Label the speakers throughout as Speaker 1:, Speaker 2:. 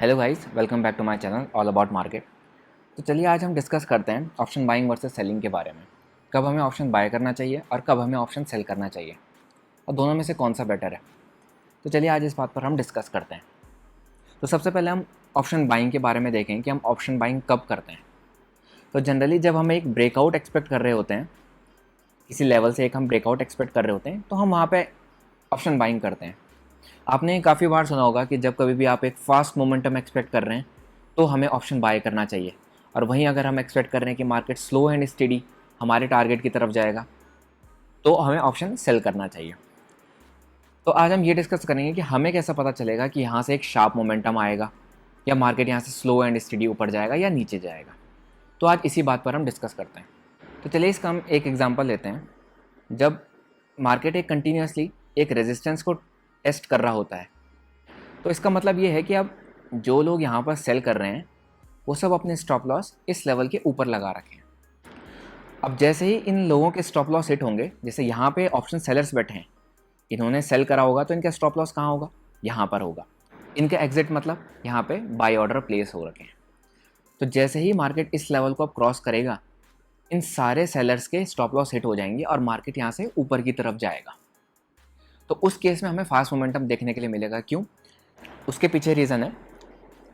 Speaker 1: Hello guys, welcome back to my channel all about market. तो चलिए आज हम डिस्कस करते हैं ऑप्शन बाइंग वर्सेस सेलिंग के बारे में। कब हमें ऑप्शन बाय करना चाहिए और कब हमें ऑप्शन सेल करना चाहिए और दोनों में से कौन सा बेटर है। तो चलिए आज इस बात पर हम डिस्कस करते हैं। तो सबसे पहले हम ऑप्शन बाइंग के बारे में देखें कि हम ऑप्शन बाइंग कब करते हैं। तो जनरली जब हम एक ब्रेकआउट एक्सपेक्ट कर रहे होते हैं, किसी लेवल से एक हम ब्रेकआउट एक्सपेक्ट कर रहे होते हैं, तो हम वहाँ पर ऑप्शन बाइंग करते हैं। आपने काफ़ी बार सुना होगा कि जब कभी भी आप एक फास्ट मोमेंटम एक्सपेक्ट कर रहे हैं तो हमें ऑप्शन बाय करना चाहिए, और वहीं अगर हम एक्सपेक्ट कर रहे हैं कि मार्केट स्लो एंड स्टेडी हमारे टारगेट की तरफ जाएगा तो हमें ऑप्शन सेल करना चाहिए। तो आज हम ये डिस्कस करेंगे कि हमें कैसा पता चलेगा कि यहाँ से एक शार्प मोमेंटम आएगा या मार्केट यहाँ से स्लो एंड स्टेडी ऊपर जाएगा या नीचे जाएगा। तो आज इसी बात पर हम डिस्कस करते हैं। तो चलिए इसका हम एक एग्जांपल लेते हैं। जब मार्केट एक कंटिन्यूसली एक रेजिस्टेंस को टेस्ट कर रहा होता है, तो इसका मतलब ये है कि अब जो लोग यहाँ पर सेल कर रहे हैं वो सब अपने स्टॉप लॉस इस लेवल के ऊपर लगा रखे हैं। अब जैसे ही इन लोगों के स्टॉप लॉस हिट होंगे, जैसे यहाँ पे ऑप्शन सेलर्स बैठे हैं, इन्होंने सेल करा होगा तो इनका स्टॉप लॉस कहाँ होगा, यहाँ पर होगा। इनका एग्जिट मतलब यहाँ पे बाय ऑर्डर प्लेस हो रखे हैं। तो जैसे ही मार्केट इस लेवल को अब क्रॉस करेगा, इन सारे सेलर्स के स्टॉप लॉस हिट हो जाएंगे और मार्केट यहाँ से ऊपर की तरफ जाएगा। तो उस केस में हमें फास्ट मोमेंटम देखने के लिए मिलेगा। क्यों? उसके पीछे रीज़न है,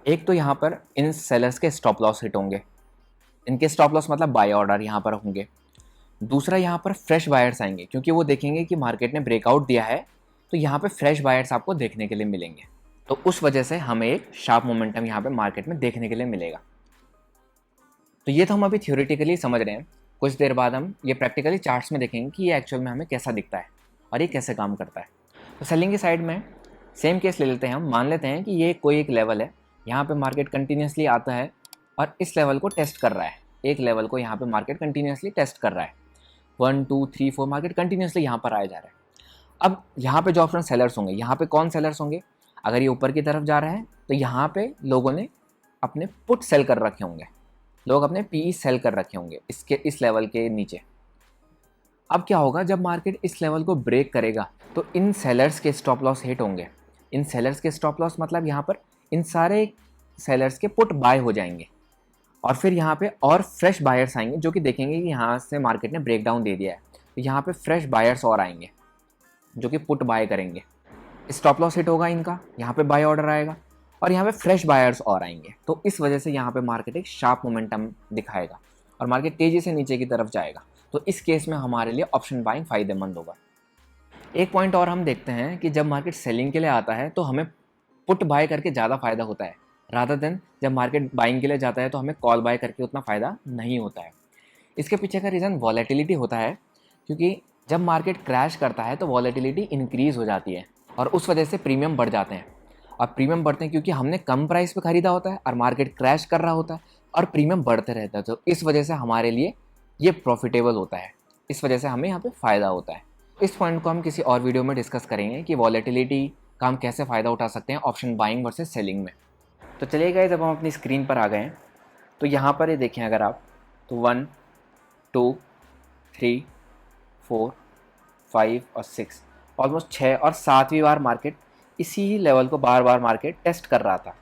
Speaker 1: एक तो यहाँ पर इन सेलर्स के स्टॉप लॉस हिट होंगे, इनके स्टॉप लॉस मतलब बाय ऑर्डर यहाँ पर होंगे। दूसरा, यहाँ पर फ्रेश बायर्स आएंगे क्योंकि वो देखेंगे कि मार्केट ने ब्रेकआउट दिया है, तो यहाँ पे फ्रेश बायर्स आपको देखने के लिए मिलेंगे। तो उस वजह से हमें एक शार्प मोमेंटम यहाँ पे मार्केट में देखने के लिए मिलेगा। तो ये तो हम अभी थ्योरेटिकली समझ रहे हैं। कुछ देर बाद हम ये प्रैक्टिकली चार्ट्स में देखेंगे कि ये एक्चुअल में हमें कैसा दिखता है और ये कैसे काम करता है। तो सेलिंग की साइड में सेम केस ले लेते हैं। हम मान लेते हैं कि ये कोई एक लेवल है, यहाँ पे मार्केट कंटिन्यूसली आता है और इस लेवल को टेस्ट कर रहा है। एक लेवल को यहाँ पे मार्केट कंटिन्यूसली टेस्ट कर रहा है। 1 2 3 4 मार्केट कंटिन्यूसली यहाँ पर आया जा रहा है। अब यहाँ पे जो ऑप्शन सेलर्स होंगे, यहाँ पे कौन सेलर्स होंगे? अगर ये ऊपर की तरफ जा रहा है तो यहाँ पे लोगों ने अपने पुट सेल कर रखे होंगे, लोग अपने पीई सेल कर रखे होंगे इसके इस लेवल के नीचे। अब क्या होगा, जब मार्केट इस लेवल को ब्रेक करेगा तो इन सेलर्स के स्टॉप लॉस हिट होंगे। इन सेलर्स के स्टॉप लॉस मतलब यहाँ पर इन सारे सेलर्स के पुट बाय हो जाएंगे, और फिर यहाँ पे और फ्रेश बायर्स आएंगे जो कि देखेंगे कि यहाँ से मार्केट ने ब्रेक डाउन दे दिया है, तो यहाँ पे फ्रेश बायर्स और आएंगे जो कि पुट बाय करेंगे। स्टॉप लॉस हिट होगा इनका, यहाँ पे बाय ऑर्डर आएगा और यहाँ पे फ्रेश बायर्स और आएंगे। तो इस वजह से यहाँ पे मार्केट एक शार्प मोमेंटम दिखाएगा और मार्केट तेज़ी से नीचे की तरफ जाएगा। तो इस केस में हमारे लिए ऑप्शन बाइंग फ़ायदेमंद होगा। एक पॉइंट और हम देखते हैं कि जब मार्केट सेलिंग के लिए आता है तो हमें पुट बाय करके ज़्यादा फ़ायदा होता है, रादर देन जब मार्केट बाइंग के लिए जाता है तो हमें कॉल बाय करके उतना फ़ायदा नहीं होता है। इसके पीछे का रीज़न वॉलेटिलिटी होता है, क्योंकि जब मार्केट क्रैश करता है तो वॉलेटिलिटी इंक्रीज़ हो जाती है और उस वजह से प्रीमियम बढ़ जाते हैं। और प्रीमियम बढ़ते हैं क्योंकि हमने कम प्राइस पे ख़रीदा होता है और मार्केट क्रैश कर रहा होता है और प्रीमियम बढ़ते रहता है। तो इस वजह से हमारे लिए ये प्रॉफिटेबल होता है, इस वजह से हमें यहाँ पे फ़ायदा होता है। इस पॉइंट को हम किसी और वीडियो में डिस्कस करेंगे कि वॉलेटिलिटी का हम कैसे फ़ायदा उठा सकते हैं ऑप्शन बाइंग वर्सेस सेलिंग में। तो चलिए गाइस, जब हम अपनी स्क्रीन पर आ गए हैं तो यहाँ पर ये देखें अगर आप, तो 1 2 3 4 5 और 6 ऑलमोस्ट 6 और 7वीं बार मार्केट इसी ही लेवल को बार बार मार्केट टेस्ट कर रहा था।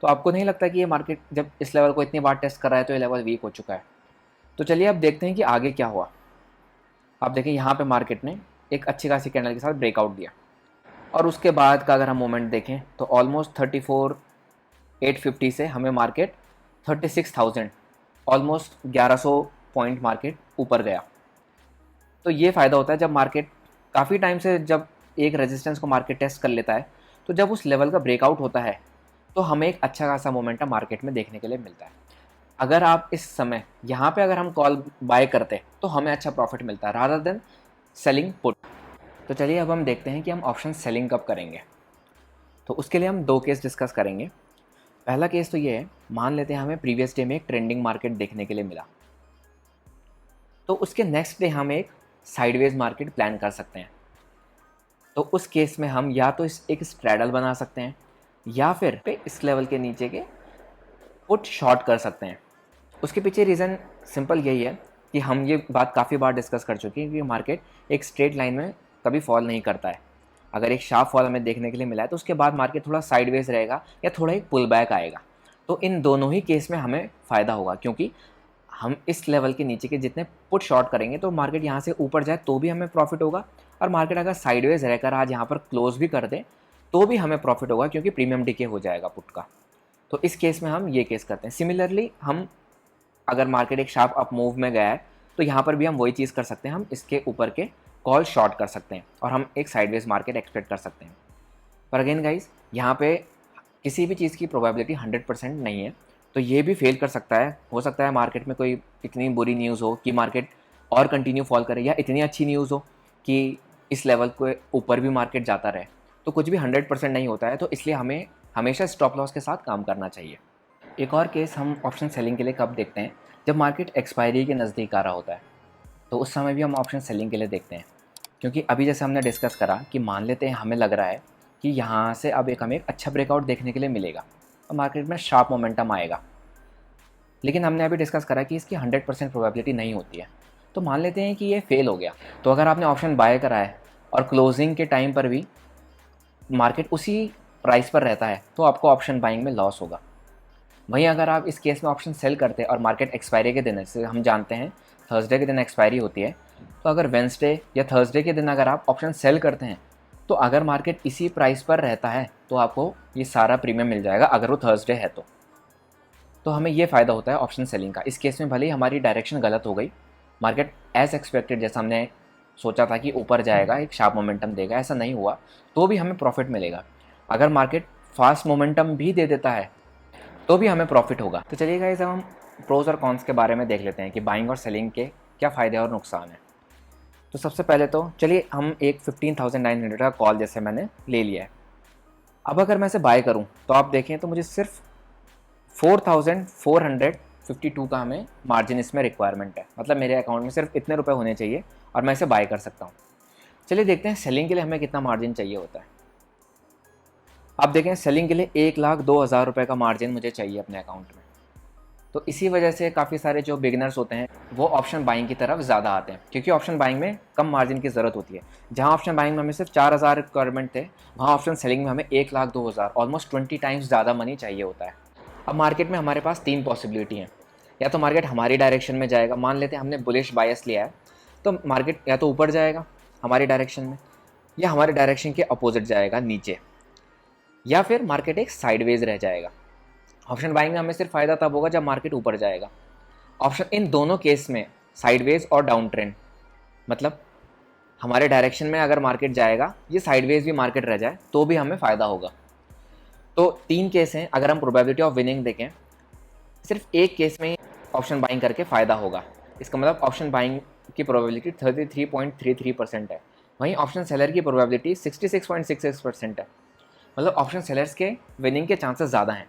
Speaker 1: तो आपको नहीं लगता कि ये मार्केट जब इस लेवल को इतनी बार टेस्ट कर रहा है तो ये लेवल वीक हो चुका है? तो चलिए अब देखते हैं कि आगे क्या हुआ। आप देखें यहाँ पे मार्केट ने एक अच्छी खासी कैंडल के साथ ब्रेकआउट दिया और उसके बाद का अगर हम मोमेंट देखें तो ऑलमोस्ट 34,850 से हमें मार्केट 36,000 ऑलमोस्ट 1100 पॉइंट मार्केट ऊपर गया। तो ये फ़ायदा होता है जब मार्केट काफ़ी टाइम से जब एक रेजिस्टेंस को मार्केट टेस्ट कर लेता है, तो जब उस लेवल का ब्रेकआउट होता है तो हमें एक अच्छा खासा मोमेंटम मार्केट में देखने के लिए मिलता है। अगर आप इस समय यहाँ पे अगर हम कॉल बाय करते तो हमें अच्छा प्रॉफिट मिलता है रादर देन सेलिंग पुट। तो चलिए अब हम देखते हैं कि हम ऑप्शन सेलिंग कब करेंगे। तो उसके लिए हम 2 केस डिस्कस करेंगे। पहला केस तो ये है, मान लेते हैं हमें प्रीवियस डे में एक ट्रेंडिंग मार्केट देखने के लिए मिला, तो उसके नेक्स्ट डे हम एक साइडवेज मार्केट प्लान कर सकते हैं। तो उस केस में हम या तो एक स्ट्रैडल बना सकते हैं या फिर इस लेवल के नीचे के पुट शॉर्ट कर सकते हैं। उसके पीछे रीज़न सिंपल यही है कि हम ये बात काफ़ी बार डिस्कस कर चुके हैं कि मार्केट एक स्ट्रेट लाइन में कभी फॉल नहीं करता है। अगर एक शार्प फॉल हमें देखने के लिए मिला है तो उसके बाद मार्केट थोड़ा साइडवेज रहेगा या थोड़ा एक पुल बैक आएगा। तो इन दोनों ही केस में हमें फ़ायदा होगा, क्योंकि हम इस लेवल के नीचे के जितने पुट शॉर्ट करेंगे तो मार्केट यहाँ से ऊपर जाए तो भी हमें प्रॉफिट होगा, और मार्केट अगर साइडवेज रहकर आज यहाँ पर क्लोज भी कर दे तो भी हमें प्रॉफिट होगा, क्योंकि प्रीमियम डीके हो जाएगा पुट का। तो इस केस में हम ये केस करते हैं। सिमिलरली हम अगर मार्केट एक शार्प अप मूव में गया है तो यहाँ पर भी हम वही चीज़ कर सकते हैं, हम इसके ऊपर के कॉल शॉर्ट कर सकते हैं और हम एक साइडवेज मार्केट एक्सपेक्ट कर सकते हैं। पर अगेन गाइज, यहाँ पे किसी भी चीज़ की प्रोबेबिलिटी 100% नहीं है, तो ये भी फेल कर सकता है। हो सकता है मार्केट में कोई इतनी बुरी न्यूज़ हो कि मार्केट और कंटिन्यू फॉल करे, या इतनी अच्छी न्यूज़ हो कि इस लेवल के ऊपर भी मार्केट जाता रहे। तो कुछ भी 100% नहीं होता है, तो इसलिए हमें हमेशा स्टॉप लॉस के साथ काम करना चाहिए। एक और केस हम ऑप्शन सेलिंग के लिए कब देखते हैं, जब मार्केट एक्सपायरी के नज़दीक आ रहा होता है, तो उस समय भी हम ऑप्शन सेलिंग के लिए देखते हैं। क्योंकि अभी जैसे हमने डिस्कस करा कि मान लेते हैं हमें लग रहा है कि यहाँ से अब हमें एक अच्छा ब्रेकआउट देखने के लिए मिलेगा और मार्केट में शार्प मोमेंटम आएगा, लेकिन हमने अभी डिस्कस करा कि इसकी 100% प्रोबेबिलिटी नहीं होती है। तो मान लेते हैं कि ये फेल हो गया, तो अगर आपने ऑप्शन बाय करा है और क्लोजिंग के टाइम पर भी मार्केट उसी प्राइस पर रहता है तो आपको ऑप्शन बाइंग में लॉस होगा। वहीं अगर आप इस केस में ऑप्शन सेल करते हैं और मार्केट एक्सपायरी के दिन, जैसे हम जानते हैं थर्सडे के दिन एक्सपायरी होती है, तो अगर वेंसडे या थर्सडे के दिन अगर आप ऑप्शन सेल करते हैं तो अगर मार्केट इसी प्राइस पर रहता है तो आपको ये सारा प्रीमियम मिल जाएगा, अगर वो थर्सडे है तो हमें ये फ़ायदा होता है ऑप्शन सेलिंग का। इस केस में भले ही हमारी डायरेक्शन गलत हो गई, मार्केट एज एक्सपेक्टेड जैसा हमने सोचा था कि ऊपर जाएगा, एक शार्प मोमेंटम देगा, ऐसा नहीं हुआ, तो भी हमें प्रॉफिट मिलेगा। अगर मार्केट फास्ट मोमेंटम भी दे देता है तो भी हमें प्रॉफिट होगा। तो चलिए गाइस, अब हम प्रोज और कॉन्स के बारे में देख लेते हैं कि बाइंग और सेलिंग के क्या फ़ायदे और नुकसान हैं। तो सबसे पहले तो चलिए हम एक 15,900 का कॉल जैसे मैंने ले लिया है। अब अगर मैं इसे बाय करूं तो आप देखें तो मुझे सिर्फ 4,452 का हमें मार्जिन इसमें रिक्वायरमेंट है, मतलब मेरे अकाउंट में सिर्फ इतने रुपए होने चाहिए और मैं इसे बाय कर सकता हूँ। चलिए देखते हैं सेलिंग के लिए हमें कितना मार्जिन चाहिए होता है। आप देखें सेलिंग के लिए 1,02,000 रुपये का मार्जिन मुझे चाहिए अपने अकाउंट में। तो इसी वजह से काफ़ी सारे जो बिगिनर्स होते हैं वो ऑप्शन बाइंग की तरफ ज़्यादा आते हैं, क्योंकि ऑप्शन बाइंग में कम मार्जिन की ज़रूरत होती है। जहाँ ऑप्शन बाइंग में हमें सिर्फ 4,000 रिक्वायरमेंट थे, वहाँ ऑप्शन सेलिंग में हमें 1,02,000, ऑलमोस्ट 20 टाइम्स ज़्यादा मनी चाहिए होता है। अब मार्केट में हमारे पास 3 पॉसिबिलिटी हैं। या तो मार्केट हमारी डायरेक्शन में जाएगा, मान लेते हैं हमने बुलिश बायस लिया है, तो मार्केट या तो ऊपर जाएगा हमारी डायरेक्शन में, या हमारे डायरेक्शन के अपोजिट जाएगा नीचे, या फिर मार्केट एक साइडवेज रह जाएगा। ऑप्शन बाइंग में हमें सिर्फ फ़ायदा तब होगा जब मार्केट ऊपर जाएगा। ऑप्शन इन दोनों केस में साइडवेज और डाउन ट्रेंड, मतलब हमारे डायरेक्शन में अगर मार्केट जाएगा, ये साइडवेज भी मार्केट रह जाए तो भी हमें फ़ायदा होगा। तो 3 केस हैं। अगर हम प्रोबेबिलिटी ऑफ विनिंग देखें, सिर्फ एक केस में ऑप्शन बाइंग करके फ़ायदा होगा। इसका मतलब ऑप्शन बाइंग की प्रोबेबिलिटी 33.33% है, वहीं ऑप्शन सेलर की प्रोबेबिलिटी 66.66% है, मतलब ऑप्शन सेलर्स के विनिंग के चांसेस ज़्यादा हैं।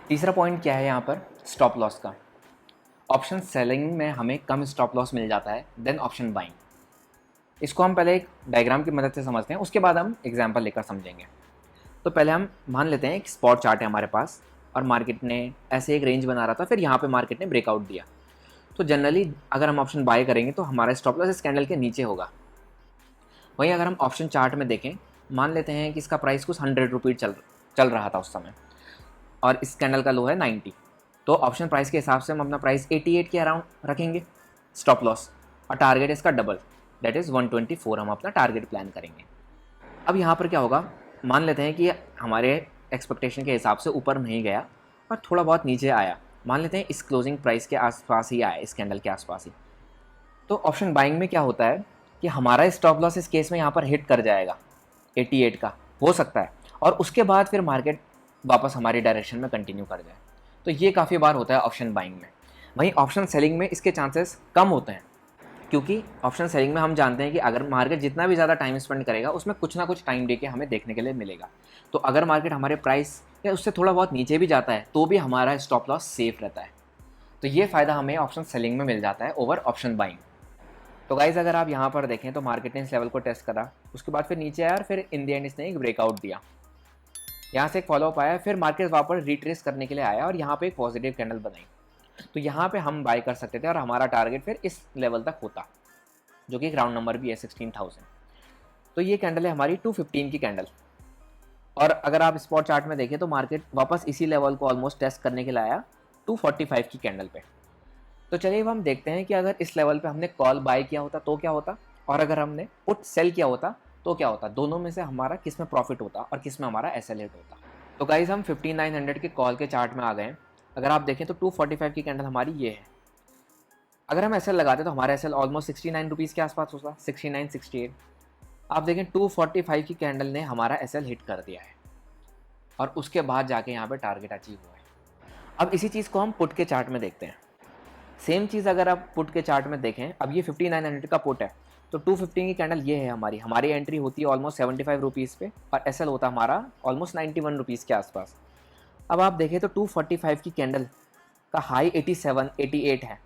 Speaker 1: तीसरा पॉइंट क्या है यहाँ पर, स्टॉप लॉस का। ऑप्शन सेलिंग में हमें कम स्टॉप लॉस मिल जाता है देन ऑप्शन बाइंग। इसको हम पहले एक डायग्राम की मदद से समझते हैं, उसके बाद हम एग्जांपल लेकर समझेंगे। तो पहले हम मान लेते हैं एक स्पॉट चार्ट है हमारे पास और मार्केट ने ऐसे एक रेंज बना रहा था, फिर यहाँ पे मार्केट ने ब्रेकआउट दिया। तो जनरली अगर हम ऑप्शन बाय करेंगे तो हमारा स्टॉप लॉस इस कैंडल के नीचे होगा। वहीं अगर हम ऑप्शन चार्ट में देखें, मान लेते हैं कि इसका प्राइस कुछ 100 रुपीज़ चल रहा था उस समय और इस कैंडल का लो है 90, तो ऑप्शन प्राइस के हिसाब से हम अपना प्राइस 88 के अराउंड रखेंगे स्टॉप लॉस, और टारगेट इसका डबल, दैट इज़ 124 हम अपना टारगेट प्लान करेंगे। अब यहाँ पर क्या होगा, मान लेते हैं कि हमारे एक्सपेक्टेशन के हिसाब से ऊपर नहीं गया और थोड़ा बहुत नीचे आया, मान लेते हैं इस क्लोजिंग प्राइस के आसपास ही आया, इस कैंडल के आसपास ही। तो ऑप्शन बाइंग में क्या होता है कि हमारा स्टॉप लॉस इस केस में यहाँ पर हिट कर जाएगा 88 का, हो सकता है, और उसके बाद फिर मार्केट वापस हमारी डायरेक्शन में कंटिन्यू कर जाए। तो ये काफ़ी बार होता है ऑप्शन बाइंग में। वहीं ऑप्शन सेलिंग में इसके चांसेस कम होते हैं, क्योंकि ऑप्शन सेलिंग में हम जानते हैं कि अगर मार्केट जितना भी ज़्यादा टाइम स्पेंड करेगा उसमें कुछ ना कुछ टाइम डे हमें देखने के लिए मिलेगा। तो अगर मार्केट हमारे प्राइस या उससे थोड़ा बहुत नीचे भी जाता है तो भी हमारा स्टॉप लॉस सेफ रहता है। तो ये फ़ायदा हमें ऑप्शन सेलिंग में मिल जाता है ओवर ऑप्शन बाइंग। तो गाइज़ अगर आप यहाँ पर देखें तो मार्केट ने इस लेवल को टेस्ट करा, उसके बाद फिर नीचे आया और फिर इन दी एंड इसने एक ब्रेकआउट दिया, यहाँ से एक फॉलोअप आया, फिर मार्केट वापस रिट्रेस करने के लिए आया और यहाँ पे एक पॉजिटिव कैंडल बनाई। तो यहाँ पे हम बाय कर सकते थे और हमारा टारगेट फिर इस लेवल तक होता, जो कि एक राउंड नंबर भी है 16,000। तो ये कैंडल है हमारी 215 की कैंडल, और अगर आप स्पॉट चार्ट में देखें तो मार्केट वापस इसी लेवल को ऑलमोस्ट टेस्ट करने के लिए आया 245 की कैंडल पे। तो चलिए अब हम देखते हैं कि अगर इस लेवल पे हमने कॉल बाय किया होता तो क्या होता, और अगर हमने पुट सेल किया होता तो क्या होता, दोनों में से हमारा किस में प्रॉफिट होता और किस में हमारा एसएल हिट होता। तो गाइज हम 5900 के कॉल के चार्ट में आ गए हैं। अगर आप देखें तो 245 की कैंडल हमारी ये है। अगर हम एसएल लगाते तो हमारा एसएल ऑलमोस्ट 69 रुपीज़ के आसपास होता, 69 68। आप देखें 245 की कैंडल ने हमारा एसएल हिट कर दिया है और उसके बाद जाके यहाँ पे टारगेट अचीव हुआ है। अब इसी चीज़ को हम पुट के चार्ट में देखते हैं। सेम चीज़ अगर आप पुट के चार्ट में देखें, अब ये 5900 का पुट है, तो 215 की कैंडल ये है हमारी एंट्री होती है ऑलमोस्ट 75 रुपीज़ पे और एसएल होता है हमारा ऑलमोस्ट 91 रुपीज़ के आसपास। अब आप देखें तो 245 की कैंडल का हाई 87 88 है,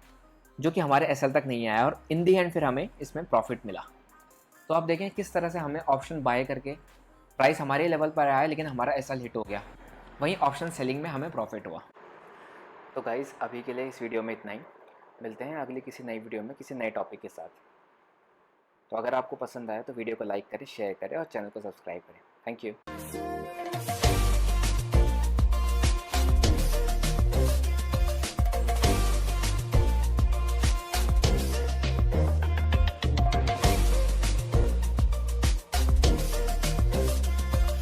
Speaker 1: जो कि हमारे एसएल तक नहीं आया और इन दी एंड फिर हमें इसमें प्रॉफिट मिला। तो आप देखें किस तरह से हमें ऑप्शन बाय करके प्राइस हमारे लेवल पर आया लेकिन हमारा एसएल हिट हो गया, वहीं ऑप्शन सेलिंग में हमें प्रॉफिट हुआ। तो गाइज़ अभी के लिए इस वीडियो में इतना ही, मिलते हैं अगली किसी नई वीडियो में किसी नए टॉपिक के साथ। तो अगर आपको पसंद आया तो वीडियो को लाइक करें, शेयर करें और चैनल को सब्सक्राइब करें। Thank you.